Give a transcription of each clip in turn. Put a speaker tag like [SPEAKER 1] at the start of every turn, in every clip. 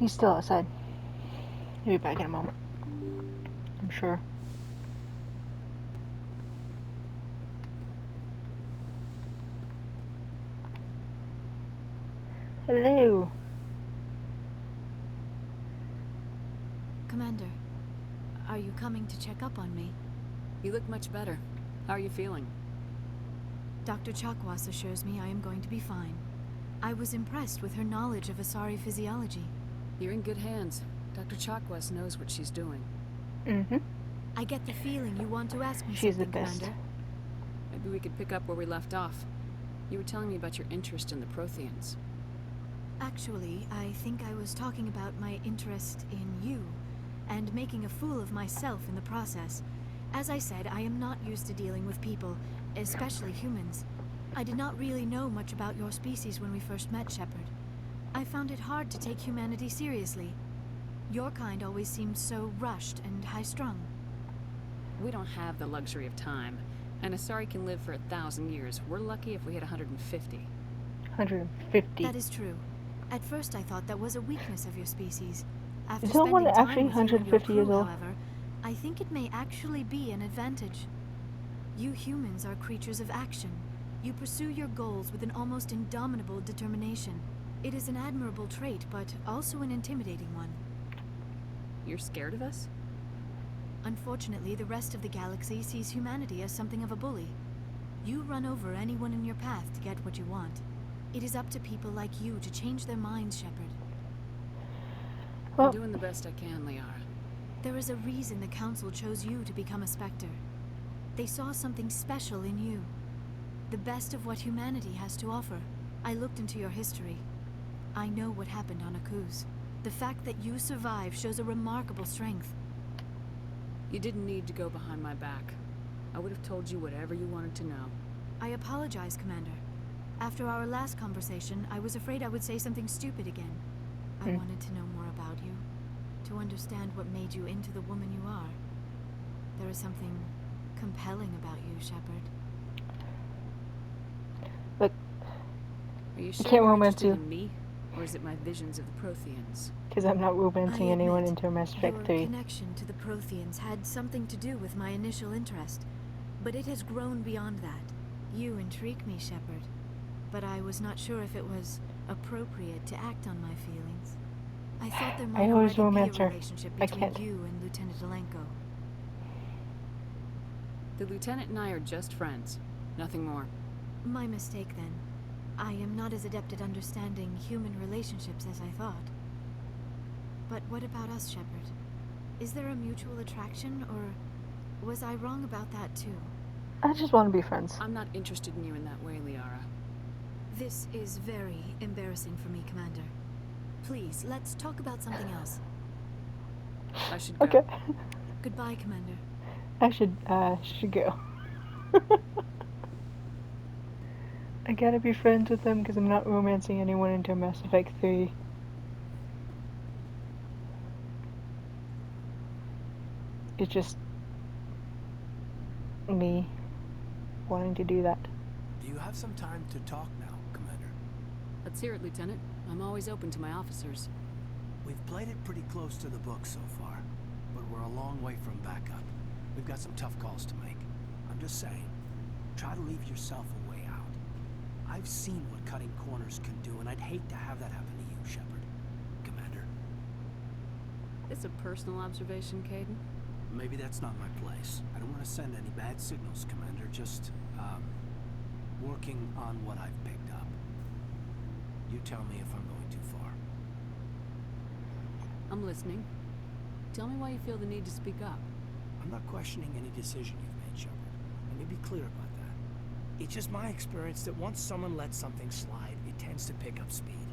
[SPEAKER 1] He's still outside. He'll be back in a moment. I'm sure. Hello.
[SPEAKER 2] Commander, are you coming to check up on me?
[SPEAKER 3] You look much better. How are you feeling?
[SPEAKER 2] Dr. Chakwas assures me I am going to be fine. I was impressed with her knowledge of Asari physiology.
[SPEAKER 3] You're in good hands. Dr. Chakwas knows what she's doing.
[SPEAKER 1] Mm-hmm.
[SPEAKER 2] I get the feeling you want to ask me
[SPEAKER 1] She's
[SPEAKER 2] something,
[SPEAKER 1] the best.
[SPEAKER 2] Commander.
[SPEAKER 3] Maybe we could pick up where we left off. You were telling me about your interest in the Protheans.
[SPEAKER 2] Actually, I think I was talking about my interest in you, and making a fool of myself in the process. As I said, I am not used to dealing with people, especially humans. I did not really know much about your species when we first met, Shepard. I found it hard to take humanity seriously. Your kind always seemed so rushed and high-strung.
[SPEAKER 3] We don't have the luxury of time. And Asari can live for 1,000 years. We're lucky if we hit 150.
[SPEAKER 1] 150.
[SPEAKER 2] That is true. At first I thought that was a weakness of your species. After
[SPEAKER 1] Is someone
[SPEAKER 2] spending time
[SPEAKER 1] actually
[SPEAKER 2] with you and your
[SPEAKER 1] 150 years
[SPEAKER 2] crew,
[SPEAKER 1] old?
[SPEAKER 2] however, I think it may actually be an advantage. You humans are creatures of action. You pursue your goals with an almost indomitable determination. It is an admirable trait, but also an intimidating one.
[SPEAKER 3] You're scared of us?
[SPEAKER 2] Unfortunately, the rest of the galaxy sees humanity as something of a bully. You run over anyone in your path to get what you want. It is up to people like you to change their minds, Shepard.
[SPEAKER 1] Well,
[SPEAKER 3] I'm doing the best I can, Liara.
[SPEAKER 2] There is a reason the Council chose you to become a Spectre. They saw something special in you. The best of what humanity has to offer. I looked into your history. I know what happened on Akuz. The fact that you survived shows a remarkable strength.
[SPEAKER 3] You didn't need to go behind my back. I would have told you whatever you wanted to know.
[SPEAKER 2] I apologize, Commander. After our last conversation, I was afraid I would say something stupid again. I wanted to know more about you, to understand what made you into the woman you are. There is something compelling about you, Shepard.
[SPEAKER 1] Look,
[SPEAKER 3] Are you
[SPEAKER 1] I
[SPEAKER 3] sure
[SPEAKER 1] can't
[SPEAKER 3] you're
[SPEAKER 1] romance
[SPEAKER 3] interested
[SPEAKER 1] you.
[SPEAKER 3] in me? Or is it my visions of the Protheans?
[SPEAKER 1] Because I'm not romancing
[SPEAKER 2] I
[SPEAKER 1] anyone
[SPEAKER 2] admit,
[SPEAKER 1] into Mass Effect
[SPEAKER 2] your
[SPEAKER 1] 3.
[SPEAKER 2] connection to the Protheans had something to do with my initial interest, but it has grown beyond that. You intrigue me, Shepard, but I was not sure if it was appropriate to act on my feelings. I thought there might
[SPEAKER 1] always
[SPEAKER 2] already
[SPEAKER 1] romance
[SPEAKER 2] be a
[SPEAKER 1] her.
[SPEAKER 2] relationship
[SPEAKER 1] I
[SPEAKER 2] between
[SPEAKER 1] can't.
[SPEAKER 2] you and Lieutenant Alenko.
[SPEAKER 3] The Lieutenant and I are just friends. Nothing more.
[SPEAKER 2] My mistake, then. I am not as adept at understanding human relationships as I thought. But what about us, Shepard? Is there a mutual attraction, or was I wrong about that too?
[SPEAKER 1] I just want to be friends.
[SPEAKER 3] I'm not interested in you in that way, Liara.
[SPEAKER 2] This is very embarrassing for me, Commander. Please, let's talk about something else.
[SPEAKER 3] I should go.
[SPEAKER 1] Okay.
[SPEAKER 2] Goodbye, Commander.
[SPEAKER 1] I should go. I gotta be friends with them because I'm not romancing anyone into Mass Effect 3. It's just me wanting to do that.
[SPEAKER 4] Do you have some time to talk now, Commander?
[SPEAKER 3] Let's hear it, Lieutenant. I'm always open to my officers.
[SPEAKER 4] We've played it pretty close to the book so far, but we're a long way from backup. We've got some tough calls to make. I'm just saying, try to leave yourself a way out. I've seen what cutting corners can do, and I'd hate to have that happen to you, Shepard. Commander.
[SPEAKER 3] It's a personal observation, Kaidan.
[SPEAKER 4] Maybe that's not my place. I don't want to send any bad signals, Commander. Just, working on what I've picked up. You tell me if I'm going too far.
[SPEAKER 3] I'm listening. Tell me why you feel the need to speak up.
[SPEAKER 4] I'm not questioning any decision you've made, Shepard. Let me be clear about that. It's just my experience that once someone lets something slide, it tends to pick up speed.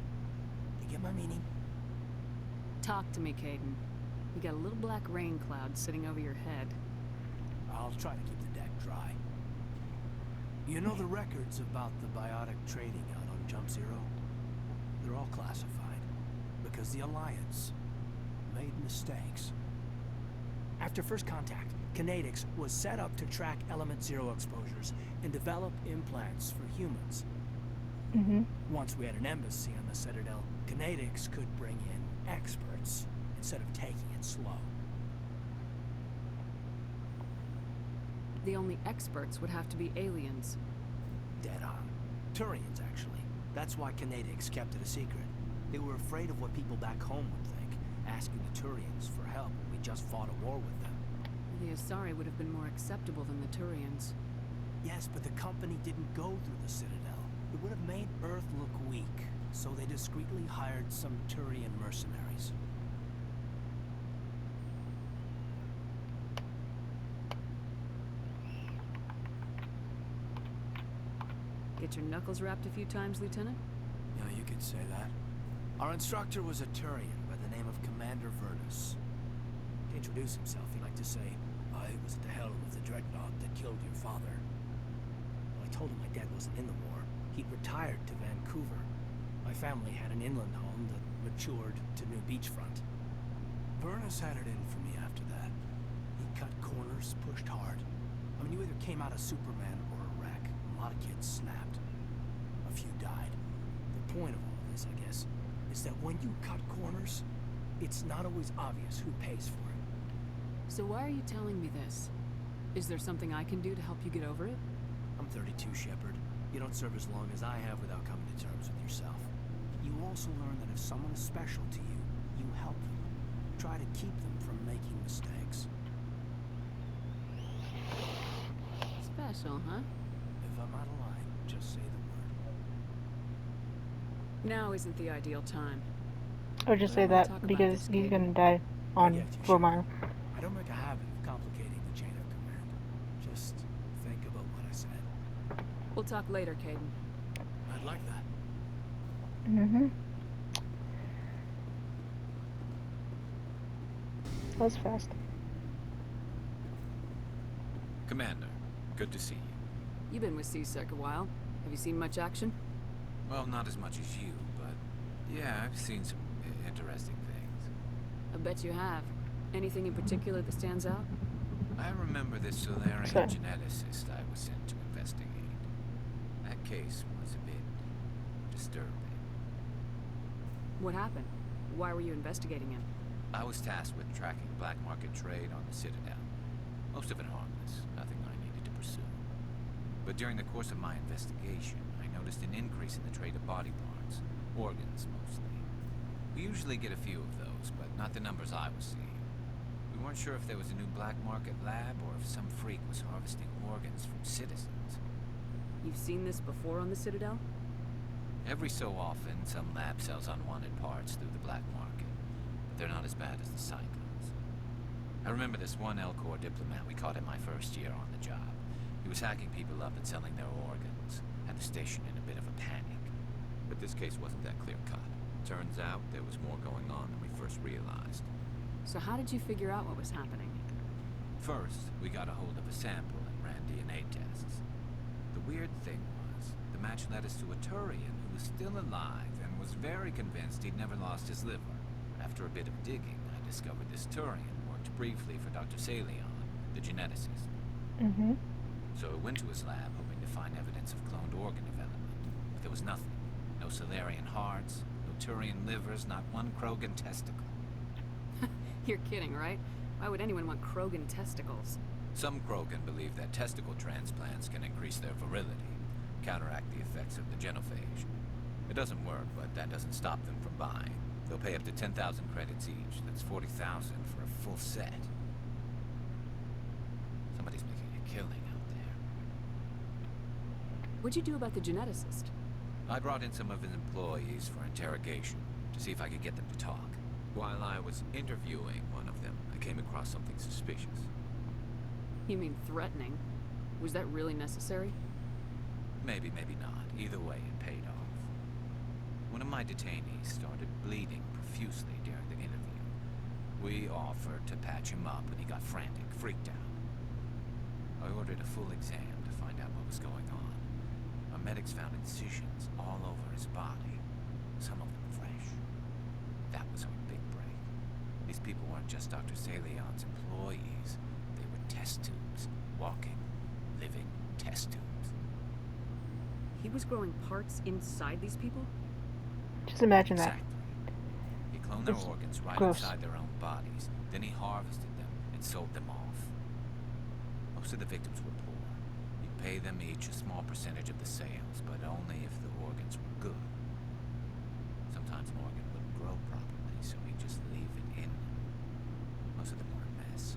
[SPEAKER 4] You get my meaning?
[SPEAKER 3] Talk to me, Kaidan. You got a little black rain cloud sitting over your head.
[SPEAKER 4] I'll try to keep the deck dry. You know the records about the biotic trading out on Jump Zero? They're all classified, because the Alliance made mistakes. After first contact, Kinetics was set up to track Element Zero exposures and develop implants for humans.
[SPEAKER 1] Mm-hmm.
[SPEAKER 4] Once we had an embassy on the Citadel, Kinetics could bring in experts instead of taking it slow.
[SPEAKER 3] The only experts would have to be aliens.
[SPEAKER 4] Dead on. Turians, actually. That's why Canadians kept it a secret. They were afraid of what people back home would think, asking the Turians for help when we just fought a war with them.
[SPEAKER 3] The Asari would have been more acceptable than the Turians.
[SPEAKER 4] Yes, but the company didn't go through the Citadel. It would have made Earth look weak, so they discreetly hired some Turian mercenaries.
[SPEAKER 3] Get your knuckles rapped a few times, Lieutenant?
[SPEAKER 4] Yeah, you could say that. Our instructor was a Turian by the name of Commander Vernus. To introduce himself, he liked to say, I was at the helm of the dreadnought that killed your father. Well, I told him my dad wasn't in the war. He'd retired to Vancouver. My family had an inland home that matured to new beachfront. Vernus had it in for me after that. He cut corners, pushed hard. I mean, you either came out a Superman or a wreck. A lot of kids snapped. A few died. The point of all this, I guess, is that when you cut corners, it's not always obvious who pays for it.
[SPEAKER 3] So why are you telling me this? Is there something I can do to help you get over it?
[SPEAKER 4] I'm 32, Shepard. You don't serve as long as I have without coming to terms with yourself. You also learn that if someone is special to you, you help them. Try to keep them from making mistakes.
[SPEAKER 3] Special, huh?
[SPEAKER 4] If I'm out of line, just say the word.
[SPEAKER 3] Now isn't the ideal time.
[SPEAKER 1] Or just
[SPEAKER 3] But I
[SPEAKER 1] say
[SPEAKER 3] wanna
[SPEAKER 1] that
[SPEAKER 3] talk about
[SPEAKER 1] because
[SPEAKER 3] this,
[SPEAKER 1] he's
[SPEAKER 3] Kate.
[SPEAKER 1] gonna die on
[SPEAKER 4] Yeah, you should.
[SPEAKER 1] Romar.
[SPEAKER 4] I don't make a habit of complicating the chain of command. Just think about what I said.
[SPEAKER 3] We'll talk later, Caden.
[SPEAKER 4] I'd like that.
[SPEAKER 1] Mm-hmm. That was fast.
[SPEAKER 5] Commander, good to see you.
[SPEAKER 3] You've been with CSEC a while. Have you seen much action?
[SPEAKER 5] Well, not as much as you, but yeah, I've seen some interesting things.
[SPEAKER 3] I bet you have. Anything in particular that stands out?
[SPEAKER 5] I remember this Solarian
[SPEAKER 1] Sure.
[SPEAKER 5] geneticist I was sent to investigate. That case was a bit disturbing.
[SPEAKER 3] What happened? Why were you investigating him?
[SPEAKER 5] I was tasked with tracking black market trade on the Citadel. Most of it harmless, nothing I needed to pursue. But during the course of my investigation, I noticed an increase in the trade of body parts, organs mostly. We usually get a few of those, but not the numbers I was seeing. We weren't sure if there was a new black market lab or if some freak was harvesting organs from citizens.
[SPEAKER 3] You've seen this before on the Citadel?
[SPEAKER 5] Every so often, some lab sells unwanted parts through the black market, but they're not as bad as the Cyclones. I remember this one Elcor diplomat we caught in my first year on the job. He was hacking people up and selling their organs, had the station in a bit of a panic. But this case wasn't that clear-cut. Turns out there was more going on than we first realized.
[SPEAKER 3] So how did you figure out what was happening?
[SPEAKER 5] First, we got a hold of a sample and ran DNA tests. The weird thing was, the match led us to a Turian who was still alive and was very convinced he'd never lost his liver. After a bit of digging, I discovered this Turian worked briefly for Dr. Salion, the geneticist.
[SPEAKER 1] Mm-hmm.
[SPEAKER 5] So I went to his lab hoping to find evidence of cloned organ development. But there was nothing. No Solarian hearts, no Turian livers, not one Krogan testicle.
[SPEAKER 3] You're kidding, right? Why would anyone want Krogan testicles?
[SPEAKER 5] Some Krogan believe that testicle transplants can increase their virility, counteract the effects of the genophage. It doesn't work, but that doesn't stop them from buying. They'll pay up to 10,000 credits each. That's 40,000 for a full set. Somebody's making a killing out there.
[SPEAKER 3] What'd you do about the geneticist?
[SPEAKER 5] I brought in some of his employees for interrogation to see if I could get them to talk. While I was interviewing one of them, I came across something suspicious.
[SPEAKER 3] You mean threatening? Was that really necessary?
[SPEAKER 5] Maybe, maybe not. Either way, it paid off. One of my detainees started bleeding profusely during the interview. We offered to patch him up, and he got frantic, freaked out. I ordered a full exam to find out what was going on. Our medics found incisions all over his body, some of them fresh. That was our big break. These people weren't just Dr. Salion's employees. They were test tubes. Walking, living test tubes.
[SPEAKER 3] He was growing parts inside these people?
[SPEAKER 1] Just imagine that.
[SPEAKER 5] Exactly. He cloned their
[SPEAKER 1] It's
[SPEAKER 5] organs right
[SPEAKER 1] gross.
[SPEAKER 5] inside their own bodies. Then he harvested them and sold them off. Most of the victims were poor. He'd pay them each a small percentage of the sales, but only if the organs were good. Sometimes an organ wouldn't grow properly, so he'd just leave it in them. Most of them were a mess,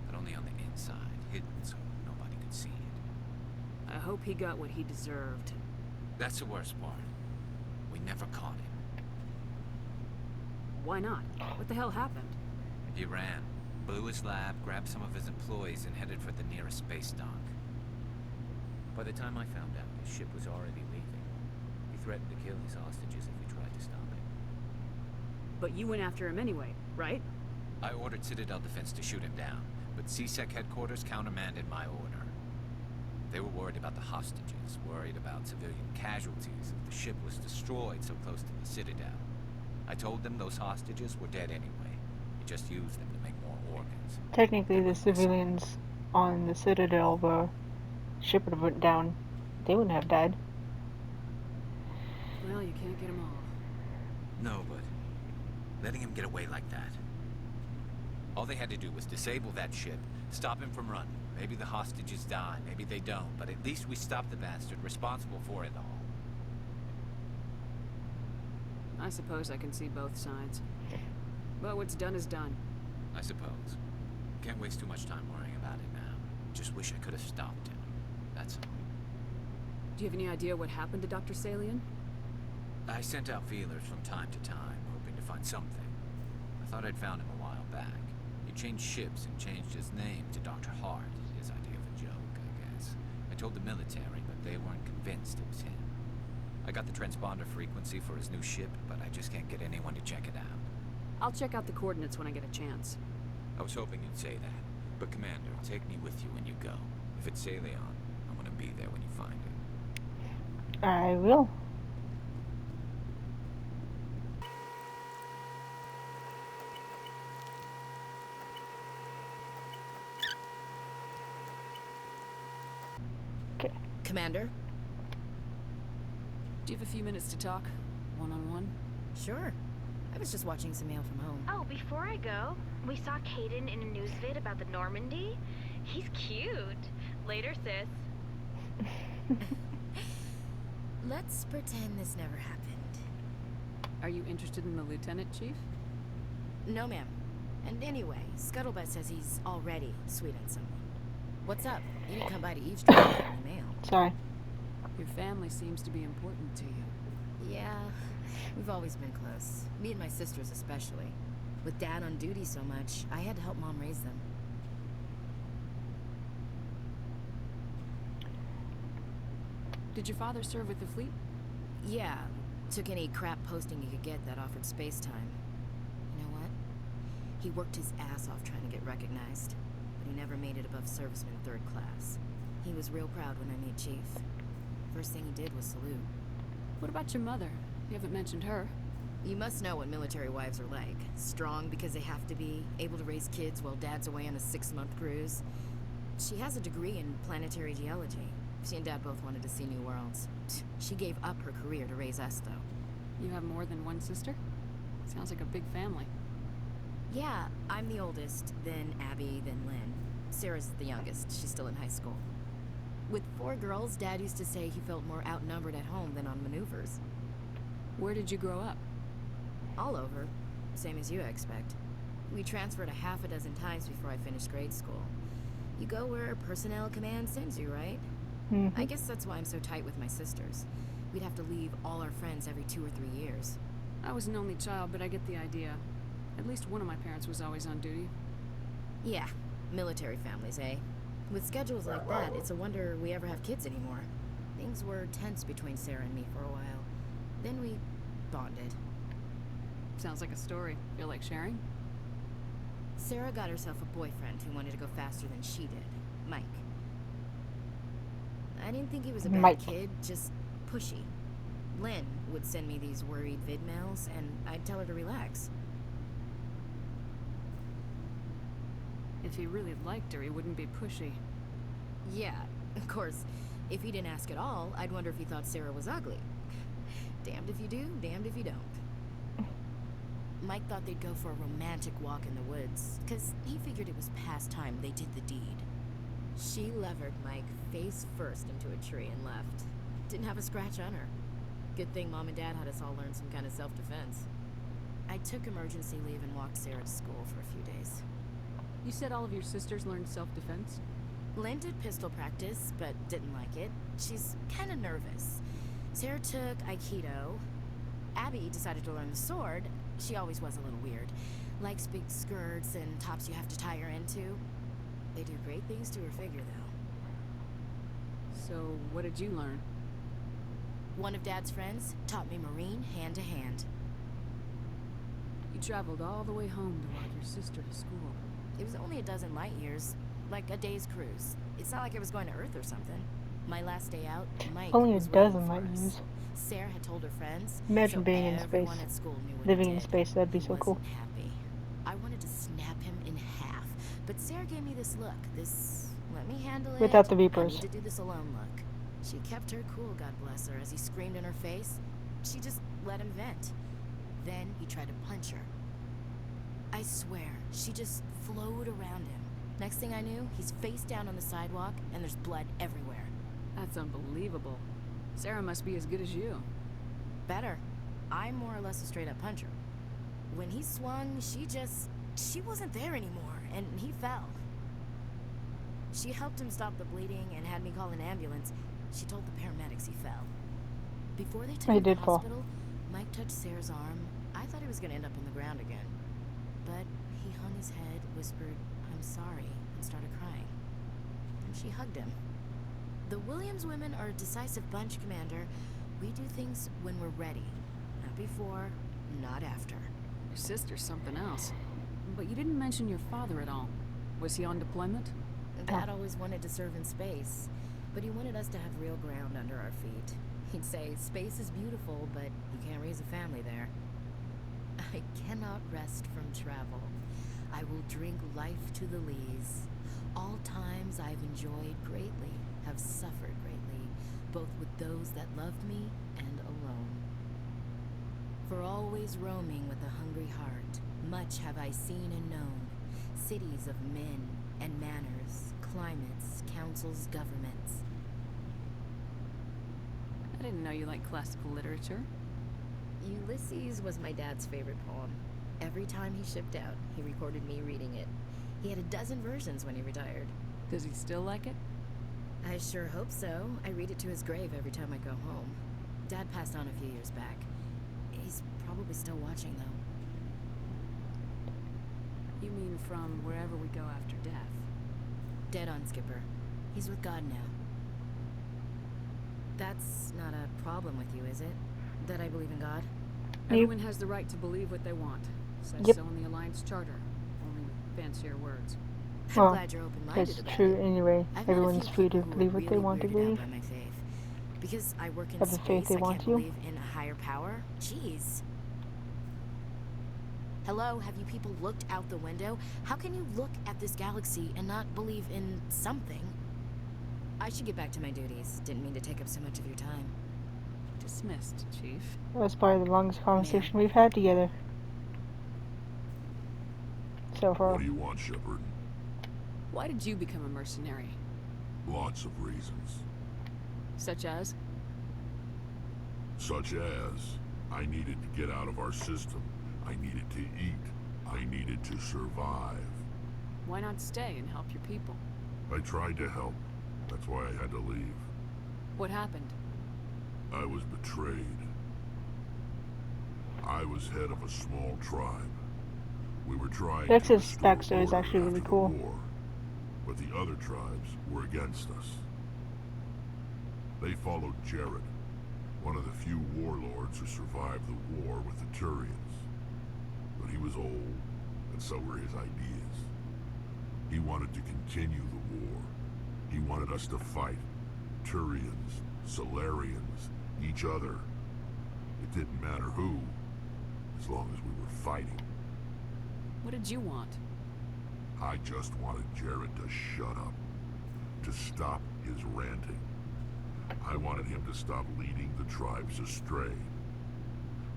[SPEAKER 5] but only on the inside, hidden so nobody could see it.
[SPEAKER 3] I hope he got what he deserved.
[SPEAKER 5] That's the worst part. We never caught him.
[SPEAKER 3] Why not? What the hell happened?
[SPEAKER 5] He ran, blew his lab, grabbed some of his employees, and headed for the nearest space dock. By the time I found out, his ship was already leaving. He threatened to kill his hostages if we tried to stop him.
[SPEAKER 3] But you went after him anyway, right?
[SPEAKER 5] I ordered Citadel Defense to shoot him down, but CSEC headquarters countermanded my order. They were worried about the hostages, worried about civilian casualties if the ship was destroyed so close to the Citadel. I told them those hostages were dead anyway. We just used them to make more organs.
[SPEAKER 1] Technically, the civilians on the Citadel were ship would have went down. They wouldn't have died.
[SPEAKER 3] Well, you can't get them all.
[SPEAKER 5] No, but letting him get away like that. All they had to do was disable that ship, stop him from running. Maybe the hostages die, maybe they don't, but at least we stopped the bastard responsible for it all.
[SPEAKER 3] I suppose I can see both sides. But what's done is done.
[SPEAKER 5] I suppose. Can't waste too much time worrying about it now. Just wish I could have stopped him. That's all.
[SPEAKER 3] Do you have any idea what happened to Dr. Salian?
[SPEAKER 5] I sent out feelers from time to time, hoping to find something. I thought I'd found him a while back. He changed ships and changed his name to Dr. Hart. His idea of a joke, I guess. I told the military, but they weren't convinced it was him. I got the transponder frequency for his new ship, but I just can't get anyone to check it out.
[SPEAKER 3] I'll check out the coordinates when I get a chance.
[SPEAKER 5] I was hoping you'd say that. But Commander, take me with you when you go. If it's Salion, I want to be there when you find him.
[SPEAKER 1] I will.
[SPEAKER 6] Commander?
[SPEAKER 3] Do you have a few minutes to talk? One-on-one?
[SPEAKER 6] Sure. I was just watching some mail from home.
[SPEAKER 7] Oh, before I go, we saw Caden in a news vid about the Normandy. He's cute. Later, sis.
[SPEAKER 6] Let's pretend this never happened.
[SPEAKER 3] Are you interested in the Lieutenant, Chief?
[SPEAKER 6] No, ma'am. And anyway, Scuttlebutt says he's already sweet on someone. What's up? You didn't come by to eavesdrop on the mail.
[SPEAKER 1] Sorry.
[SPEAKER 3] Your family seems to be important to you.
[SPEAKER 6] Yeah, we've always been close. Me and my sisters especially. With Dad on duty so much, I had to help Mom raise them.
[SPEAKER 3] Did your father serve with the fleet?
[SPEAKER 6] Yeah, took any crap posting he could get that offered space time. You know what? He worked his ass off trying to get recognized, but he never made it above serviceman 3rd class. He was real proud when I made Chief. First thing he did was salute.
[SPEAKER 3] What about your mother? You haven't mentioned her.
[SPEAKER 6] You must know what military wives are like. Strong because they have to be, able to raise kids while Dad's away on a 6-month cruise. She has a degree in planetary geology. She and Dad both wanted to see new worlds. She gave up her career to raise us, though.
[SPEAKER 3] You have more than one sister? Sounds like a big family.
[SPEAKER 6] Yeah, I'm the oldest, then Abby, then Lynn. Sarah's the youngest. She's still in high school. With 4 girls, Dad used to say he felt more outnumbered at home than on maneuvers.
[SPEAKER 3] Where did you grow up?
[SPEAKER 6] All over. Same as you, I expect. We transferred a half a dozen times before I finished grade school. You go where personnel command sends you, right?
[SPEAKER 1] Mm-hmm.
[SPEAKER 6] I guess that's why I'm so tight with my sisters. We'd have to leave all our friends every 2 or 3 years.
[SPEAKER 3] I was an only child, but I get the idea. At least one of my parents was always on duty.
[SPEAKER 6] Yeah, military families, eh? With schedules like that, it's a wonder we ever have kids anymore. Things were tense between Sarah and me for a while. Then we bonded.
[SPEAKER 3] Sounds like a story. Feel like sharing?
[SPEAKER 6] Sarah got herself a boyfriend who wanted to go faster than she did, Mike. I didn't think he was a bad
[SPEAKER 1] Mike.
[SPEAKER 6] kid, just pushy. Lynn would send me these worried vid mails, and I'd tell her to relax.
[SPEAKER 3] If he really liked her, he wouldn't be pushy.
[SPEAKER 6] Yeah, of course, if he didn't ask at all, I'd wonder if he thought Sarah was ugly. Damned if you do, damned if you don't. Mike thought they'd go for a romantic walk in the woods, because he figured it was past time they did the deed. She levered Mike face first into a tree and left. Didn't have a scratch on her. Good thing Mom and Dad had us all learn some kind of self-defense. I took emergency leave and walked Sarah to school for a few days.
[SPEAKER 3] You said all of your sisters learned self-defense?
[SPEAKER 6] Lynn did pistol practice, but didn't like it. She's kind of nervous. Sarah took Aikido. Abby decided to learn the sword. She always was a little weird. Likes big skirts and tops you have to tie her into. They do great things to her figure, though.
[SPEAKER 3] So, what did you learn?
[SPEAKER 6] One of Dad's friends taught me Marine hand to hand.
[SPEAKER 3] You traveled all the way home to walk your sister to school.
[SPEAKER 6] It was only a dozen light years, like a day's cruise. It's not like I was going to Earth or something. My last day out, Mike
[SPEAKER 1] Only a
[SPEAKER 6] was waiting
[SPEAKER 1] dozen
[SPEAKER 6] for
[SPEAKER 1] light
[SPEAKER 6] us.
[SPEAKER 1] years.
[SPEAKER 6] Sarah had told her friends.
[SPEAKER 1] Imagine
[SPEAKER 6] so
[SPEAKER 1] being in
[SPEAKER 6] everyone
[SPEAKER 1] space.
[SPEAKER 6] at school knew what
[SPEAKER 1] Living
[SPEAKER 6] he
[SPEAKER 1] in
[SPEAKER 6] did.
[SPEAKER 1] space, that'd be
[SPEAKER 6] He
[SPEAKER 1] so cool.
[SPEAKER 6] wasn't happy. I wanted to snap him in half, but Sarah gave me this look. This let me handle it.
[SPEAKER 1] Without the
[SPEAKER 6] I
[SPEAKER 1] beepers.
[SPEAKER 6] need to do this alone look. She kept her cool, God bless her, as he screamed in her face. She just let him vent. Then he tried to punch her. I swear, she just flowed around him. Next thing I knew, he's face down on the sidewalk, and there's blood everywhere.
[SPEAKER 3] That's unbelievable. Sarah must be as good as you.
[SPEAKER 6] Better. I'm more or less a straight-up puncher. When he swung, she wasn't there anymore, and he fell. She helped him stop the bleeding and had me call an ambulance. She told the paramedics he fell. Before they took
[SPEAKER 1] He
[SPEAKER 6] him to
[SPEAKER 1] did
[SPEAKER 6] the
[SPEAKER 1] fall.
[SPEAKER 6] hospital, Mike touched Sarah's arm. I thought he was going to end up on the ground again. But he hung his head, whispered, "I'm sorry," and started crying. And she hugged him. The Williams women are a decisive bunch, Commander. We do things when we're ready. Not before, not after.
[SPEAKER 3] Your sister's something else. But you didn't mention your father at all. Was he on deployment?
[SPEAKER 6] Dad always wanted to serve in space, but he wanted us to have real ground under our feet. He'd say, space is beautiful, but you can't raise a family there. I cannot rest from travel. I will drink life to the lees. All times I've enjoyed greatly, have suffered greatly, both with those that loved me and alone. For always roaming with a hungry heart, much have I seen and known, cities of men and manners, climates, councils, governments.
[SPEAKER 3] I didn't know you liked classical literature.
[SPEAKER 6] Ulysses was my dad's favorite poem. Every time he shipped out, he recorded me reading it. He had a dozen versions when he retired.
[SPEAKER 3] Does he still like it?
[SPEAKER 6] I sure hope so. I read it to his grave every time I go home. Dad passed on a few years back. He's probably still watching, though.
[SPEAKER 3] You mean from wherever we go after death?
[SPEAKER 6] Dead on, Skipper. He's with God now. That's not a problem with you, is it? That I believe in God?
[SPEAKER 3] Everyone has the right to believe what they want. Says
[SPEAKER 1] Yep.
[SPEAKER 3] so in the Alliance Charter. Only with fancier words.
[SPEAKER 6] I'm
[SPEAKER 1] Well,
[SPEAKER 6] glad you're open-minded
[SPEAKER 1] That's
[SPEAKER 6] about
[SPEAKER 1] true
[SPEAKER 6] it.
[SPEAKER 1] anyway.
[SPEAKER 6] I've met a
[SPEAKER 1] Everyone's
[SPEAKER 6] few
[SPEAKER 1] free to
[SPEAKER 6] people who are
[SPEAKER 1] believe what they
[SPEAKER 6] really
[SPEAKER 1] want to
[SPEAKER 6] weirded
[SPEAKER 1] believe.
[SPEAKER 6] out by my faith. Because I work in
[SPEAKER 1] Have the
[SPEAKER 6] space,
[SPEAKER 1] faith they
[SPEAKER 6] I
[SPEAKER 1] want
[SPEAKER 6] can't
[SPEAKER 1] to.
[SPEAKER 6] believe in a higher power? Jeez. Hello, have you people looked out the window? How can you look at this galaxy and not believe in something? I should get back to my duties. Didn't mean to take up so much of your time.
[SPEAKER 3] Dismissed, Chief.
[SPEAKER 1] That was probably the longest conversation we've had together so far.
[SPEAKER 8] What do you want, Shepard?
[SPEAKER 3] Why did you become a mercenary?
[SPEAKER 8] Lots of reasons.
[SPEAKER 3] Such as?
[SPEAKER 8] Such as, I needed to get out of our system. I needed to eat. I needed to survive.
[SPEAKER 3] Why not stay and help your people?
[SPEAKER 8] I tried to help. That's why I had to leave.
[SPEAKER 3] What happened?
[SPEAKER 8] I was betrayed. I was head of a small tribe. We were trying to
[SPEAKER 1] Vex's
[SPEAKER 8] restore
[SPEAKER 1] backstory is
[SPEAKER 8] order
[SPEAKER 1] actually really
[SPEAKER 8] after the
[SPEAKER 1] cool.
[SPEAKER 8] war, but the other tribes were against us. They followed Jared, one of the few warlords who survived the war with the Turians. But he was old, and so were his ideas. He wanted to continue the war. He wanted us to fight. Turians, Solarians, each other. It didn't matter who, as long as we were fighting.
[SPEAKER 3] What did you want?
[SPEAKER 8] I just wanted Jared to shut up, to stop his ranting. I wanted him to stop leading the tribes astray.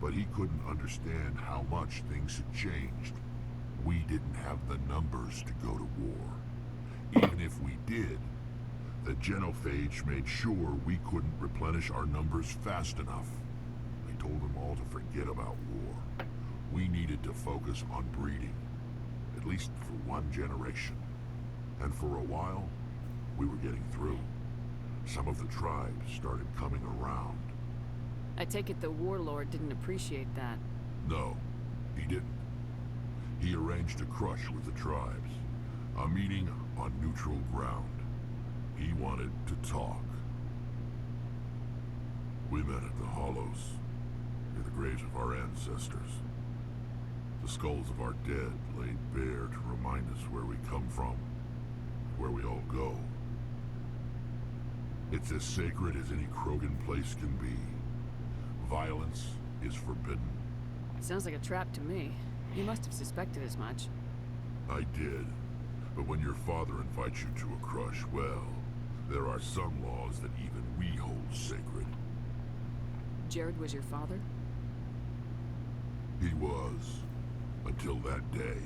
[SPEAKER 8] but he couldn't understand how much things had changed. We didn't have the numbers to go to war. Even if we did, the genophage made sure we couldn't replenish our numbers fast enough. They told them all to forget about war. We needed to focus on breeding, at least for one generation. And for a while, we were getting through. Some of the tribes started coming around.
[SPEAKER 3] I take it the warlord didn't appreciate that.
[SPEAKER 8] No, he didn't. He arranged a crush with the tribes, a meeting on neutral ground. He wanted to talk. We met at the Hollows, near the graves of our ancestors. The skulls of our dead laid bare to remind us where we come from, where we all go. It's as sacred as any Krogan place can be. Violence is forbidden.
[SPEAKER 3] Sounds like a trap to me. You must have suspected as much.
[SPEAKER 8] I did. But when your father invites you to a crush, well, there are some laws that even we hold sacred.
[SPEAKER 3] Jared was your father?
[SPEAKER 8] He was. Until that day.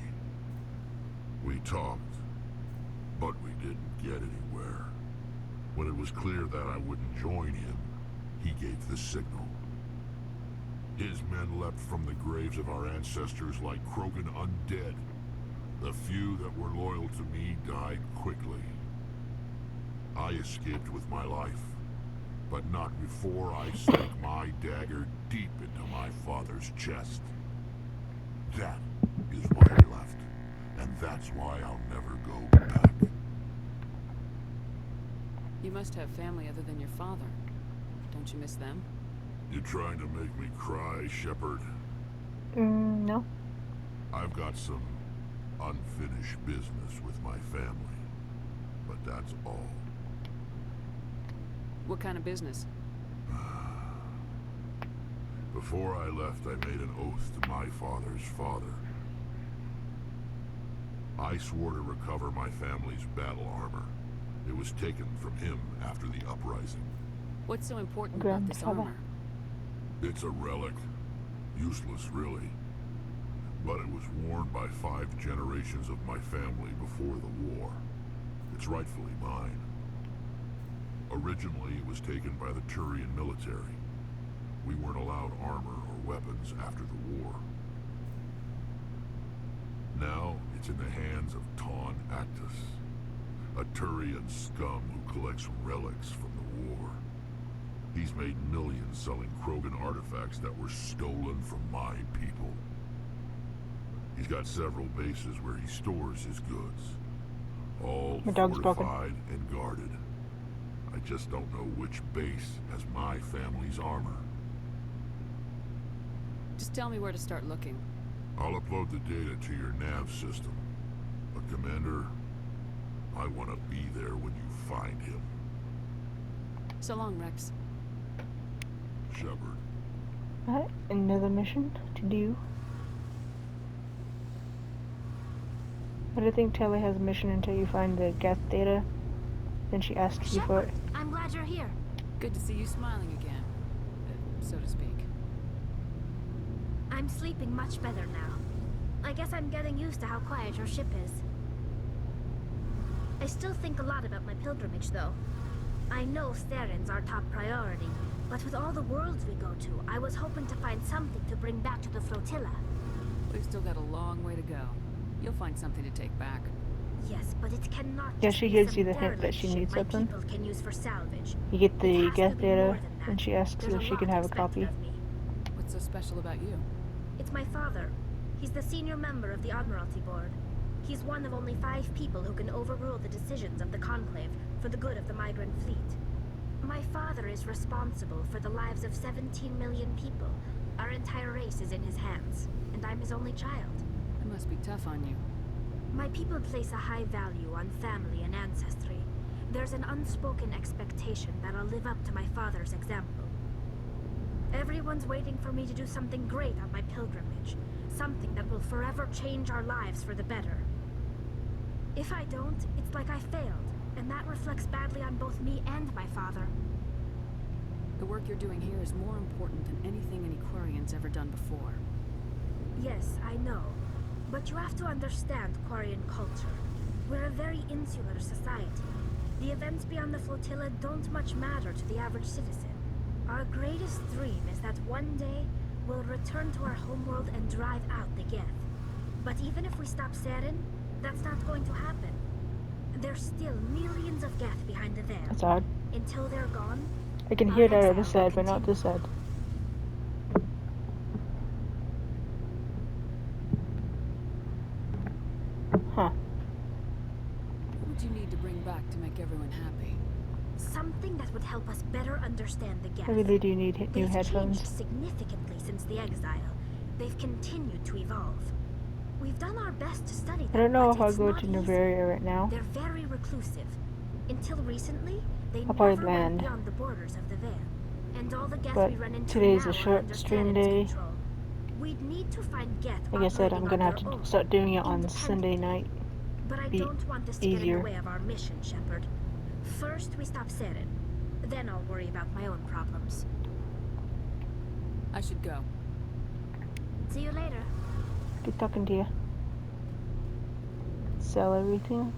[SPEAKER 8] We talked, but we didn't get anywhere. When it was clear that I wouldn't join him, he gave the signal. His men leapt from the graves of our ancestors like Krogan undead. The few that were loyal to me died quickly. I escaped with my life, but not before I sank my dagger deep into my father's chest. That is why I left, and that's why I'll never go back.
[SPEAKER 3] You must have family other than your father. Don't you miss them?
[SPEAKER 8] You trying to make me cry, Shepard?
[SPEAKER 1] No.
[SPEAKER 8] I've got some unfinished business with my family, but that's all.
[SPEAKER 3] What kind of business?
[SPEAKER 8] Before I left, I made an oath to my father's father. I swore to recover my family's battle armor. It was taken from him after the uprising.
[SPEAKER 3] What's so important about this
[SPEAKER 1] Grandfather.
[SPEAKER 3] armor?
[SPEAKER 8] It's a relic. Useless, really. But it was worn by 5 generations of my family before the war. It's rightfully mine. Originally, it was taken by the Turian military. We weren't allowed armor or weapons after the war. Now, it's in the hands of Ton Actus, a Turian scum who collects relics from the war. He's made millions selling Krogan artifacts that were stolen from my people. He's got several bases where he stores his goods, all
[SPEAKER 1] My dog's broken.
[SPEAKER 8] fortified and guarded. I just don't know which base has my family's armor.
[SPEAKER 3] Just tell me where to start looking.
[SPEAKER 8] I'll upload the data to your nav system. But Commander, I want to be there when you find him.
[SPEAKER 3] So long, Rex.
[SPEAKER 8] Shepard.
[SPEAKER 1] Alright, another mission to do. I don't think Taylor has a mission until you find the gas data. Then she asks you for it.
[SPEAKER 2] Shepard, I'm glad you're here.
[SPEAKER 3] Good to see you smiling again, so to speak.
[SPEAKER 2] I'm sleeping much better now. I guess I'm getting used to how quiet your ship is. I still think a lot about my pilgrimage, though. I know Theron's our top priority, but with all the worlds we go to, I was hoping to find something to bring back to the flotilla.
[SPEAKER 3] We've still got a long way to go. You'll find something to take back.
[SPEAKER 2] Yes, but it cannot
[SPEAKER 1] Yeah,
[SPEAKER 2] just
[SPEAKER 1] she
[SPEAKER 2] be
[SPEAKER 1] gives
[SPEAKER 2] some
[SPEAKER 1] you the hint that
[SPEAKER 2] derelict
[SPEAKER 1] she
[SPEAKER 2] ship
[SPEAKER 1] needs
[SPEAKER 2] my
[SPEAKER 1] something.
[SPEAKER 2] people can use for salvage.
[SPEAKER 1] You get
[SPEAKER 2] It
[SPEAKER 1] the
[SPEAKER 2] has
[SPEAKER 1] gas
[SPEAKER 2] to be
[SPEAKER 1] data,
[SPEAKER 2] more than that.
[SPEAKER 1] and she asks
[SPEAKER 2] There's
[SPEAKER 1] if
[SPEAKER 2] a
[SPEAKER 1] she
[SPEAKER 2] lot
[SPEAKER 1] can have a
[SPEAKER 2] expected
[SPEAKER 1] copy.
[SPEAKER 2] of me.
[SPEAKER 3] What's so special about you?
[SPEAKER 2] It's my father. He's the senior member of the Admiralty Board. He's one of only 5 people who can overrule the decisions of the Conclave for the good of the migrant fleet. My father is responsible for the lives of 17 million people. Our entire race is in his hands, and I'm his only child.
[SPEAKER 3] It must be tough on you.
[SPEAKER 2] My people place a high value on family and ancestry. There's an unspoken expectation that I'll live up to my father's example. Everyone's waiting for me to do something great on my pilgrimage. Something that will forever change our lives for the better. If I don't, it's like I failed, and that reflects badly on both me and my father.
[SPEAKER 3] The work you're doing here is more important than anything any Quarian's ever done before.
[SPEAKER 9] Yes, I know. But you have to understand Quarian culture. We're a very insular society. The events beyond the flotilla don't much matter to the average citizen. Our greatest dream is that one day we'll return to our homeworld and drive out the Geth. But even if we stop Saren, that's not going to happen. There's still millions of Geth behind the veil.
[SPEAKER 1] That's odd.
[SPEAKER 9] Until they're gone,
[SPEAKER 1] I can
[SPEAKER 9] our
[SPEAKER 1] hear that other
[SPEAKER 9] exile will
[SPEAKER 1] side, but not
[SPEAKER 9] continue.
[SPEAKER 1] this side. Huh.
[SPEAKER 3] What would you need to bring back to make everyone happy?
[SPEAKER 9] Something that would help us better understand the Geth.
[SPEAKER 1] I really do need new
[SPEAKER 9] They've
[SPEAKER 1] headphones.
[SPEAKER 9] changed significantly since the exile. They've continued to evolve. We've done our best to study them.
[SPEAKER 1] I don't know
[SPEAKER 9] but
[SPEAKER 1] if I'll
[SPEAKER 9] it's
[SPEAKER 1] go
[SPEAKER 9] not
[SPEAKER 1] to
[SPEAKER 9] easy.
[SPEAKER 1] Noveria right now.
[SPEAKER 9] They're very reclusive. Until recently, they
[SPEAKER 1] I'll probably
[SPEAKER 9] never
[SPEAKER 1] land.
[SPEAKER 9] went beyond the borders of the Veil. And all the Geth
[SPEAKER 1] But
[SPEAKER 9] we run into
[SPEAKER 1] today's
[SPEAKER 9] now
[SPEAKER 1] a
[SPEAKER 9] are
[SPEAKER 1] short
[SPEAKER 9] under
[SPEAKER 1] stream
[SPEAKER 9] Saren's
[SPEAKER 1] day.
[SPEAKER 9] control. We'd need to find Geth
[SPEAKER 1] Like I said, I'm
[SPEAKER 9] operating
[SPEAKER 1] gonna
[SPEAKER 9] on
[SPEAKER 1] have
[SPEAKER 9] their
[SPEAKER 1] to
[SPEAKER 9] own,
[SPEAKER 1] start doing it on Sunday
[SPEAKER 9] independently.
[SPEAKER 1] night.
[SPEAKER 9] But I
[SPEAKER 1] be
[SPEAKER 9] don't want this to get in
[SPEAKER 1] easier.
[SPEAKER 9] the way of our mission, Shepard. First, we stop Saren. Then I'll worry about my own problems.
[SPEAKER 3] I should go.
[SPEAKER 9] See you later.
[SPEAKER 1] Good talking to you. Sell everything.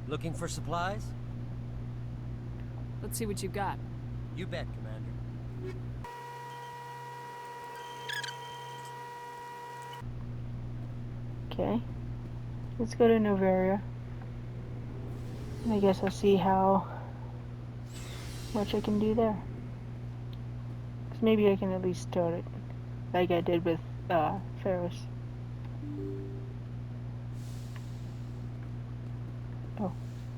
[SPEAKER 10] Looking for supplies?
[SPEAKER 3] Let's see what you've got.
[SPEAKER 10] You bet, Commander.
[SPEAKER 1] Okay. Let's go to Noveria. I guess I'll see how much I can do there. 'Cause maybe I can at least start it like I did with Ferris. Oh,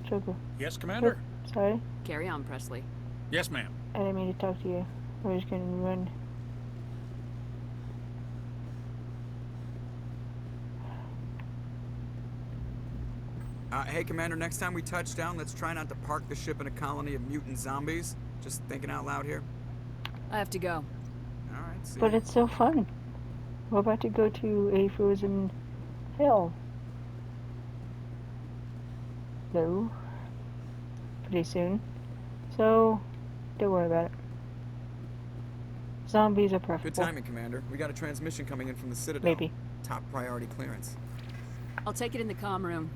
[SPEAKER 1] Joker.
[SPEAKER 11] Yes, Commander?
[SPEAKER 1] Sorry,
[SPEAKER 3] Carry on, Presley.
[SPEAKER 11] Yes, ma'am.
[SPEAKER 1] I didn't mean to talk to you. I was gonna run.
[SPEAKER 12] Hey, Commander, next time we touch down, let's try not to park the ship in a colony of mutant zombies. Just thinking out loud here.
[SPEAKER 3] I have to go.
[SPEAKER 12] Alright, see
[SPEAKER 1] But
[SPEAKER 12] ya.
[SPEAKER 1] it's so fun. We're about to go to a frozen hell. No. Pretty soon. So, don't worry about it. Zombies are
[SPEAKER 12] Good
[SPEAKER 1] preferable.
[SPEAKER 12] timing, Commander. We got a transmission coming in from the Citadel.
[SPEAKER 1] Maybe.
[SPEAKER 12] Top priority clearance.
[SPEAKER 3] I'll take it in the comm room.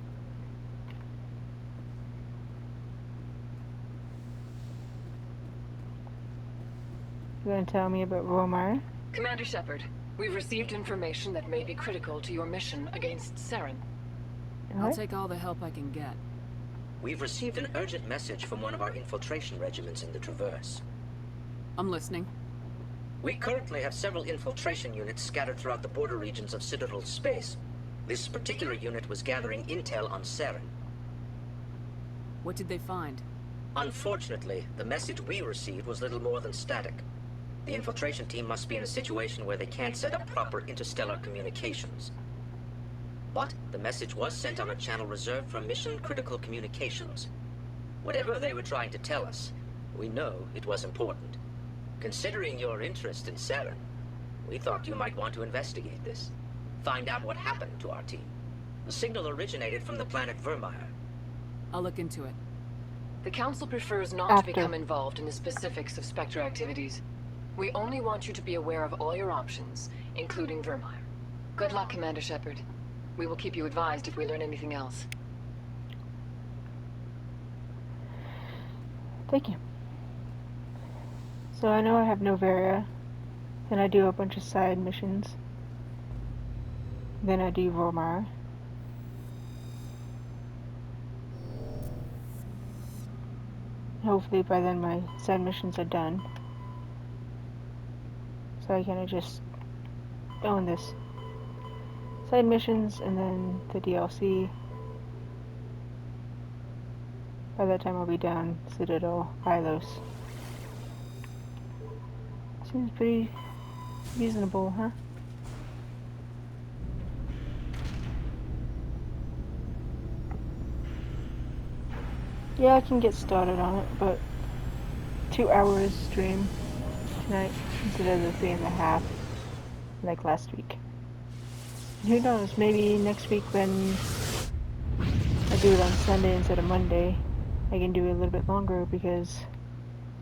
[SPEAKER 1] You gonna tell me about Romar?
[SPEAKER 13] Commander Shepard, we've received information that may be critical to your mission against Saren.
[SPEAKER 3] I'll take all the help I can get.
[SPEAKER 14] We've received an urgent message from one of our infiltration regiments in the Traverse.
[SPEAKER 3] I'm listening.
[SPEAKER 14] We currently have several infiltration units scattered throughout the border regions of Citadel space. This particular unit was gathering intel on Saren.
[SPEAKER 3] What did they find?
[SPEAKER 14] Unfortunately, the message we received was little more than static. The infiltration team must be in a situation where they can't set up proper interstellar communications. But the message was sent on a channel reserved for mission-critical communications. Whatever they were trying to tell us, we know it was important. Considering your interest in Saren, we thought you might want to investigate this. Find out what happened to our team. The signal originated from the planet Vermeer.
[SPEAKER 3] I'll look into it.
[SPEAKER 13] The Council prefers not
[SPEAKER 1] After.
[SPEAKER 13] to become involved in the specifics of Spectre activities. We only want you to be aware of all your options, including Vermeer. Good luck, Commander Shepard. We will keep you advised if we learn anything else.
[SPEAKER 1] Thank you. So I know I have Noveria. Then I do a bunch of side missions. Then I do Romar. Hopefully by then my side missions are done. So I kind of just own this. Side missions and then the DLC. By that time I'll be down Citadel, Hylos. Seems pretty reasonable, huh? Yeah, I can get started on it, but 2 hours stream tonight instead of the 3.5 like last week. Who knows, maybe next week when I do it on Sunday instead of Monday, I can do it a little bit longer because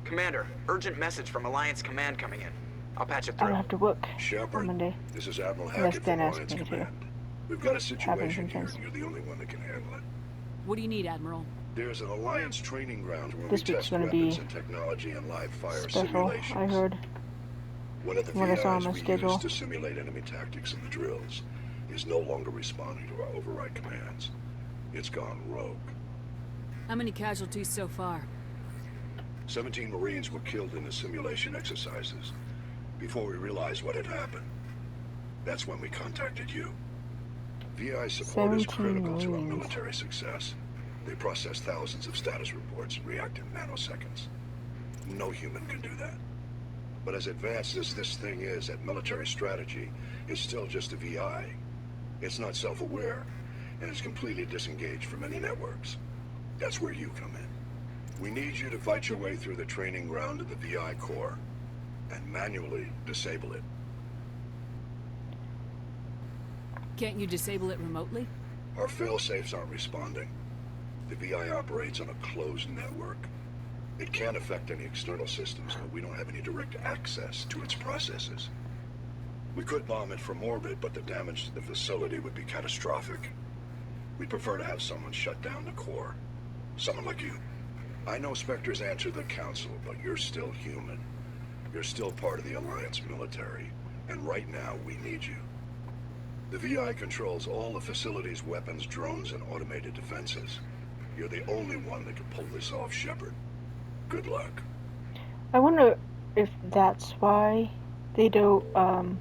[SPEAKER 12] Commander, urgent message from Alliance Command coming in. I'll patch it
[SPEAKER 1] I
[SPEAKER 12] through.
[SPEAKER 1] don't have to work on
[SPEAKER 11] Shepard,
[SPEAKER 1] Monday.
[SPEAKER 11] this is Admiral
[SPEAKER 1] Unless
[SPEAKER 11] Hackett
[SPEAKER 1] Ben
[SPEAKER 11] from
[SPEAKER 1] asks
[SPEAKER 11] Alliance
[SPEAKER 1] me to.
[SPEAKER 11] Command. We've got a
[SPEAKER 1] Happens
[SPEAKER 11] situation here,
[SPEAKER 1] sometimes.
[SPEAKER 11] and you're the only one that can handle it.
[SPEAKER 3] What do you need, Admiral?
[SPEAKER 11] There's an Alliance training ground where
[SPEAKER 1] This
[SPEAKER 11] we
[SPEAKER 1] week's
[SPEAKER 11] test
[SPEAKER 1] gonna
[SPEAKER 11] weapons
[SPEAKER 1] be
[SPEAKER 11] and technology and live fire
[SPEAKER 1] special,
[SPEAKER 11] simulations.
[SPEAKER 1] I heard.
[SPEAKER 11] One of the
[SPEAKER 1] What I saw on
[SPEAKER 11] VIs
[SPEAKER 1] my
[SPEAKER 11] we
[SPEAKER 1] schedule.
[SPEAKER 11] use to simulate enemy tactics in the drills is no longer responding to our override commands. It's gone rogue.
[SPEAKER 3] How many casualties so far?
[SPEAKER 11] 17 Marines were killed in the simulation exercises before we realized what had happened. That's when we contacted you. VI support is
[SPEAKER 1] 17
[SPEAKER 11] critical to our
[SPEAKER 1] Marines.
[SPEAKER 11] military success. They process thousands of status reports and react in nanoseconds. No human can do that. But as advanced as this thing is at military strategy, it's still just a VI. It's not self-aware, and it's completely disengaged from any networks. That's where you come in. We need you to fight your way through the training ground of the VI core and manually disable it.
[SPEAKER 3] Can't you disable it remotely?
[SPEAKER 11] Our fail-safes aren't responding. The VI operates on a closed network. It can affect any external systems, but we don't have any direct access to its processes. We could bomb it from orbit, but the damage to the facility would be catastrophic. We'd prefer to have someone shut down the core. Someone like you. I know Spectres answer the Council, but you're still human. You're still part of the Alliance military, and right now we need you. The VI controls all the facility's weapons, drones, and automated defenses. You're the only one that can pull this off, Shepard. Good luck.
[SPEAKER 1] I wonder if that's why they don't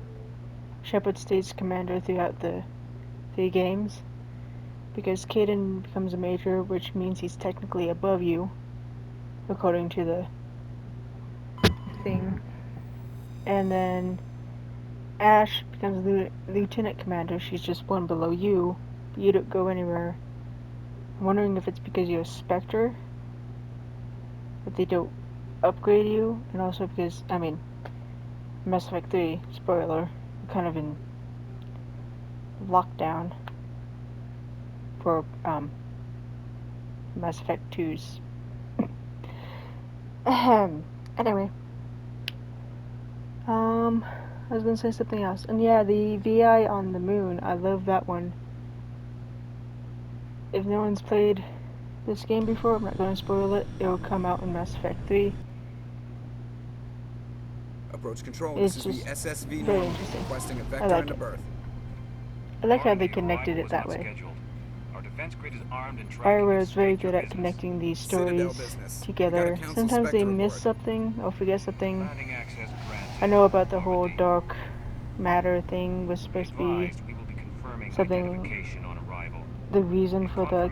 [SPEAKER 1] Shepard stays commander throughout the games. Because Kaidan becomes a major, which means he's technically above you, according to the thing. And then Ash becomes lieutenant commander. She's just one below you. You don't go anywhere. I'm wondering if it's because you're a Spectre that they don't upgrade you, and also because, I mean, Mass Effect 3, spoiler, we're kind of in lockdown for Mass Effect 2's. Anyway, I was gonna say something else, and yeah, the VI on the moon, I love that one. If no one's played this game before, I'm not going to spoil it. It will come out in Mass Effect 3.
[SPEAKER 12] Approach control.
[SPEAKER 1] It's
[SPEAKER 12] This is the
[SPEAKER 1] just
[SPEAKER 12] SSV
[SPEAKER 1] very
[SPEAKER 12] Norman,
[SPEAKER 1] interesting.
[SPEAKER 12] requesting a
[SPEAKER 1] I
[SPEAKER 12] vector
[SPEAKER 1] like
[SPEAKER 12] into
[SPEAKER 1] it.
[SPEAKER 12] berth.
[SPEAKER 1] I like how they connected it that way. Bioware is very good at connecting these stories together. Sometimes they miss something or forget something. I know about the whole dark matter thing was supposed to be something, the reason for the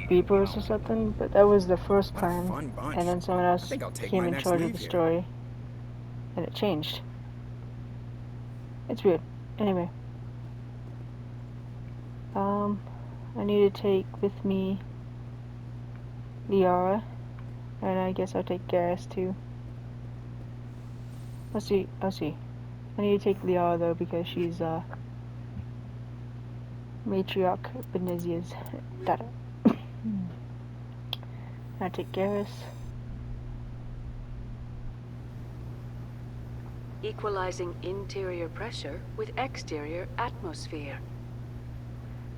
[SPEAKER 1] Beepers or something, but that was the first plan, and then someone else came in charge of the story, and it changed. It's weird. Anyway. I need to take with me Liara, and I guess I'll take Garrus too. I'll see. I need to take Liara though because she's matriarch Benezia's daughter. I'll take Garrus.
[SPEAKER 15] Equalizing interior pressure with exterior atmosphere.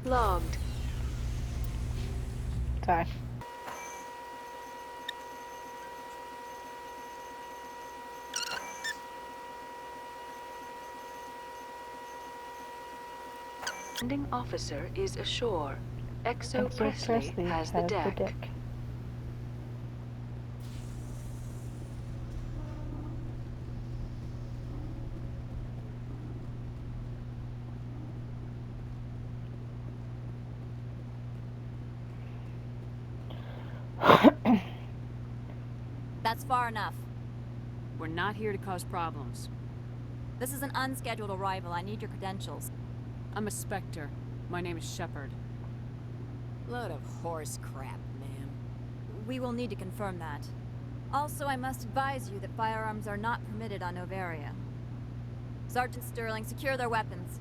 [SPEAKER 15] Logged.
[SPEAKER 1] Sorry.
[SPEAKER 15] Landing officer is ashore. Exo Presley has the deck.
[SPEAKER 16] That's far enough.
[SPEAKER 3] We're not here to cause problems.
[SPEAKER 16] This is an unscheduled arrival. I need your credentials.
[SPEAKER 3] I'm a Spectre. My name is Shepard.
[SPEAKER 6] Load of horse crap, ma'am.
[SPEAKER 16] We will need to confirm that. Also, I must advise you that firearms are not permitted on Noveria. Sergeant Sterling, secure their weapons.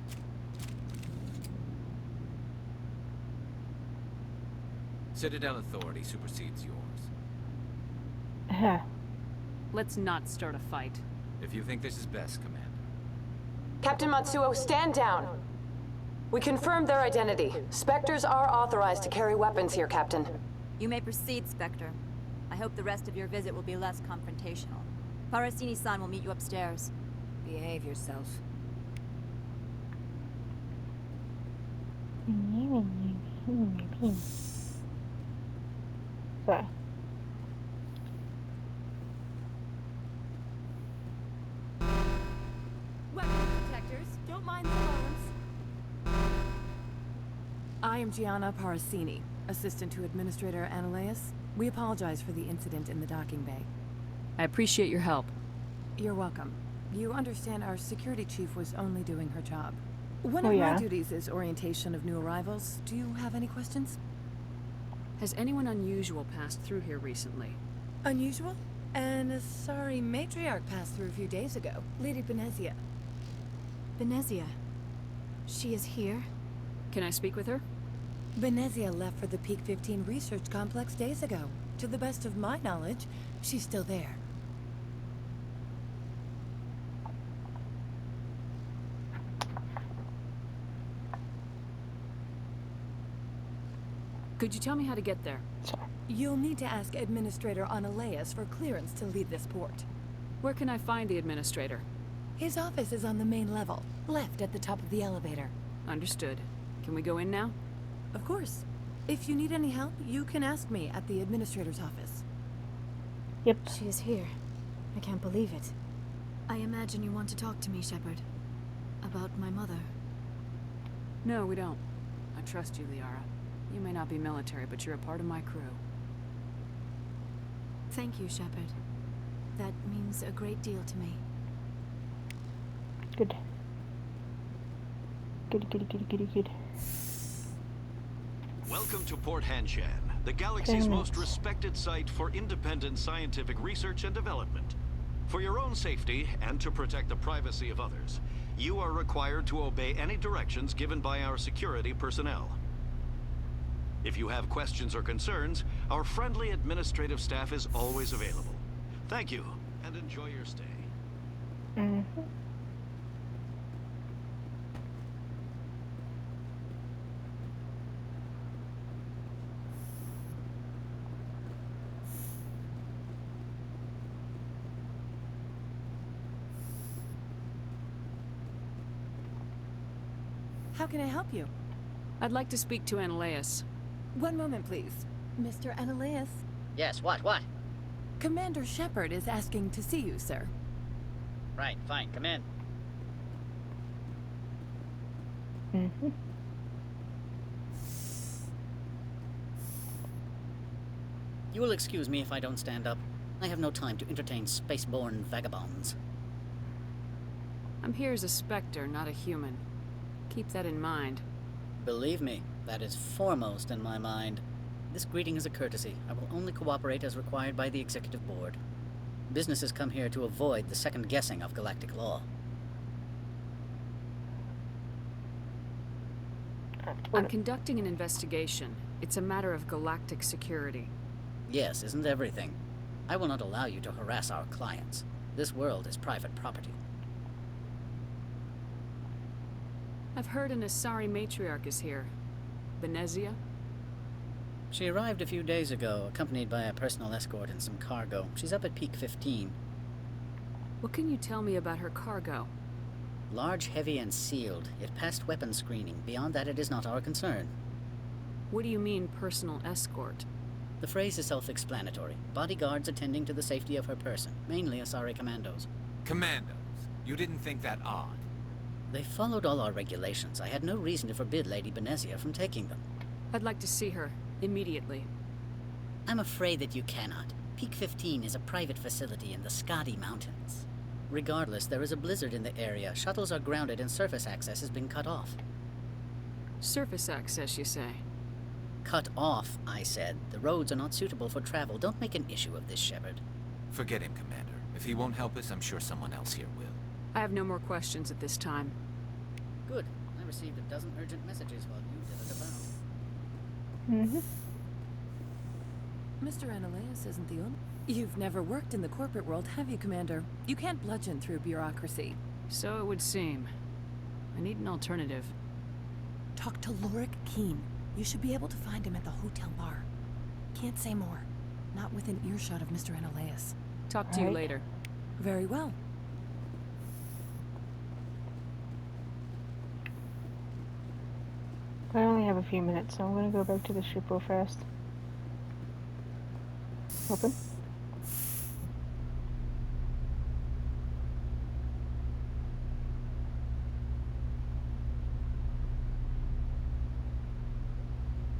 [SPEAKER 5] Citadel authority supersedes yours.
[SPEAKER 3] Let's not start a fight.
[SPEAKER 5] If you think this is best, Commander.
[SPEAKER 13] Captain Matsuo, stand down. We confirmed their identity. Spectres are authorized to carry weapons here, Captain.
[SPEAKER 16] You may proceed, Spectre. I hope the rest of your visit will be less confrontational. Parasini-san will meet you upstairs.
[SPEAKER 6] Behave yourself.
[SPEAKER 1] So.
[SPEAKER 17] Weapon protectors, don't mind the alarms. I am Gianna Parasini, assistant to Administrator Analeas. We apologize for the incident in the docking bay.
[SPEAKER 3] I appreciate your help.
[SPEAKER 17] You're welcome. You understand our security chief was only doing her job. One
[SPEAKER 1] Oh,
[SPEAKER 17] of
[SPEAKER 1] yeah?
[SPEAKER 17] my duties is orientation of new arrivals. Do you have any questions?
[SPEAKER 3] Has anyone unusual passed through here recently?
[SPEAKER 17] Unusual? An Asari matriarch passed through a few days ago. Lady Benezia.
[SPEAKER 2] Benezia. She is here?
[SPEAKER 3] Can I speak with her?
[SPEAKER 17] Benezia left for the Peak 15 research complex days ago. To the best of my knowledge, she's still there.
[SPEAKER 3] Could you tell me how to get there?
[SPEAKER 17] You'll need to ask Administrator Analeas for clearance to leave this port.
[SPEAKER 3] Where can I find the administrator?
[SPEAKER 17] His office is on the main level, left at the top of the elevator.
[SPEAKER 3] Understood. Can we go in now?
[SPEAKER 17] Of course. If you need any help, you can ask me at the administrator's office.
[SPEAKER 1] Yep.
[SPEAKER 2] She is here. I can't believe it. I imagine you want to talk to me, Shepard. About my mother.
[SPEAKER 3] No, we don't. I trust you, Liara. You may not be military, but you're a part of my crew.
[SPEAKER 2] Thank you, Shepard. That means a great deal to me.
[SPEAKER 1] Good. Good.
[SPEAKER 18] Welcome to Port Hanshan, the galaxy's most respected site for independent scientific research and development. For your own safety and to protect the privacy of others, you are required to obey any directions given by our security personnel. If you have questions or concerns, our friendly administrative staff is always available. Thank you, and enjoy your stay.
[SPEAKER 1] Mm-hmm.
[SPEAKER 17] How can I help you?
[SPEAKER 3] I'd like to speak to Analeas.
[SPEAKER 17] One moment, please. Mr. Analeas?
[SPEAKER 14] Yes, what?
[SPEAKER 17] Commander Shepard is asking to see you, sir.
[SPEAKER 14] Right, fine, come in.
[SPEAKER 1] Mm-hmm.
[SPEAKER 19] You will excuse me if I don't stand up. I have no time to entertain spaceborne vagabonds.
[SPEAKER 3] I'm here as a Spectre, not a human. Keep that in mind.
[SPEAKER 19] Believe me, that is foremost in my mind. This greeting is a courtesy. I will only cooperate as required by the Executive Board. Businesses come here to avoid the second guessing of galactic law.
[SPEAKER 3] I'm conducting an investigation. It's a matter of galactic security.
[SPEAKER 19] Yes, isn't everything? I will not allow you to harass our clients. This world is private property.
[SPEAKER 3] I've heard an Asari matriarch is here. Benezia?
[SPEAKER 19] She arrived a few days ago, accompanied by a personal escort and some cargo. She's up at Peak 15.
[SPEAKER 3] What can you tell me about her cargo?
[SPEAKER 19] Large, heavy, and sealed. It passed weapons screening. Beyond that, it is not our concern.
[SPEAKER 3] What do you mean, personal escort?
[SPEAKER 19] The phrase is self-explanatory. Bodyguards attending to the safety of her person, mainly Asari commandos.
[SPEAKER 5] Commandos? You didn't think that odd?
[SPEAKER 19] They followed all our regulations. I had no reason to forbid Lady Benezia from taking them.
[SPEAKER 3] I'd like to see her, immediately.
[SPEAKER 19] I'm afraid that you cannot. Peak 15 is a private facility in the Skadi Mountains. Regardless, there is a blizzard in the area. Shuttles are grounded and surface access has been cut off.
[SPEAKER 3] Surface access, you say?
[SPEAKER 19] Cut off, I said. The roads are not suitable for travel. Don't make an issue of this, Shepard.
[SPEAKER 5] Forget him, Commander. If he won't help us, I'm sure someone else here will.
[SPEAKER 3] I have no more questions at this time.
[SPEAKER 19] Good. I received a dozen urgent messages while you did it about.
[SPEAKER 17] Mr. Ananias isn't the only... You've never worked in the corporate world, have you, Commander? You can't bludgeon through bureaucracy.
[SPEAKER 3] So it would seem. I need an alternative.
[SPEAKER 17] Talk to Lorik Keen. You should be able to find him at the hotel bar. Can't say more. Not within earshot of Mr. Ananias.
[SPEAKER 3] Talk to you later.
[SPEAKER 17] Very well.
[SPEAKER 1] I only have a few minutes, so I'm gonna go back to the ship real fast. Open.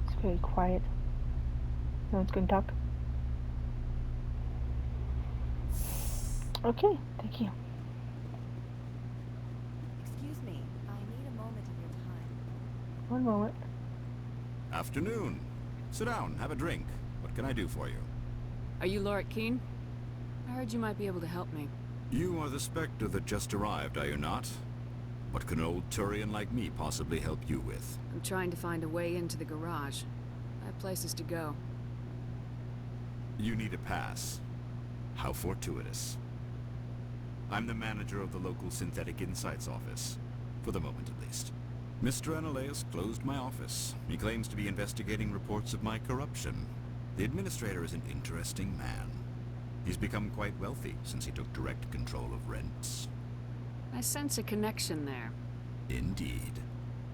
[SPEAKER 1] It's very quiet. No one's gonna talk. Okay, thank you.
[SPEAKER 16] Excuse me, I need a moment of your time.
[SPEAKER 1] One moment.
[SPEAKER 20] Afternoon. Sit down, have a drink. What can I do for you?
[SPEAKER 3] Are you Lorik Keen? I heard you might be able to help me.
[SPEAKER 20] You are the Spectre that just arrived, are you not? What can an old Turian like me possibly help you with?
[SPEAKER 3] I'm trying to find a way into the garage. I have places to go.
[SPEAKER 20] You need a pass. How fortuitous. I'm the manager of the local Synthetic Insights office. For the moment, at least. Mr. Ananias closed my office. He claims to be investigating reports of my corruption. The administrator is an interesting man. He's become quite wealthy since he took direct control of rents.
[SPEAKER 3] I sense a connection there.
[SPEAKER 20] Indeed.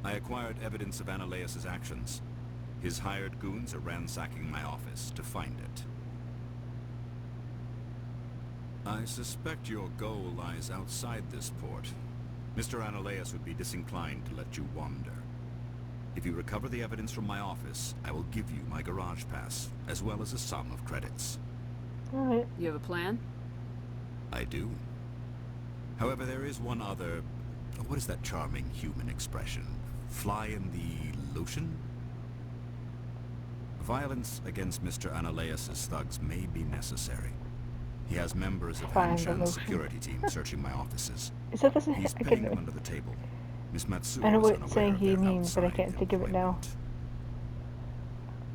[SPEAKER 20] I acquired evidence of Ananias' actions. His hired goons are ransacking my office to find it. I suspect your goal lies outside this port. Mr. Ananias would be disinclined to let you wander. If you recover the evidence from my office, I will give you my garage pass, as well as a sum of credits.
[SPEAKER 1] Alright.
[SPEAKER 3] You have a plan?
[SPEAKER 20] I do. However, there is one other... What is that charming human expression? Fly in the lotion? Violence against Mr. Ananias' thugs may be necessary. He has members of Hanshan's security team searching my offices.
[SPEAKER 1] Is that the same?
[SPEAKER 20] He's paying them under the table. Miss Matsuo
[SPEAKER 1] I know
[SPEAKER 20] is
[SPEAKER 1] what
[SPEAKER 20] unaware
[SPEAKER 1] saying
[SPEAKER 20] of
[SPEAKER 1] he
[SPEAKER 20] their
[SPEAKER 1] means, but I
[SPEAKER 20] outside
[SPEAKER 1] can't think of it now.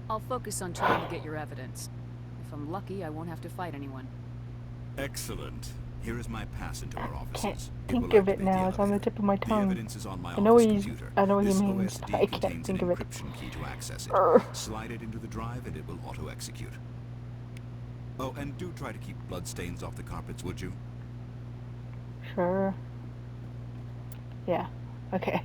[SPEAKER 3] I'll focus on trying to get your evidence. If I'm lucky, I won't have to fight anyone.
[SPEAKER 20] Excellent. Here is my pass into our offices.
[SPEAKER 1] Can't think of it now. It's on the tip of my
[SPEAKER 20] The
[SPEAKER 1] tongue.
[SPEAKER 20] evidence is on my
[SPEAKER 1] I know what
[SPEAKER 20] office
[SPEAKER 1] he's.
[SPEAKER 20] computer.
[SPEAKER 1] I know what he
[SPEAKER 20] This
[SPEAKER 1] means,
[SPEAKER 20] OSD
[SPEAKER 1] but I can't
[SPEAKER 20] contains
[SPEAKER 1] think
[SPEAKER 20] an
[SPEAKER 1] of it.
[SPEAKER 20] encryption key to access it.
[SPEAKER 1] Urgh.
[SPEAKER 20] Slide it into the drive and it will auto-execute. Oh, and do try to keep bloodstains off the carpets, would you?
[SPEAKER 1] Sure. Yeah. Okay.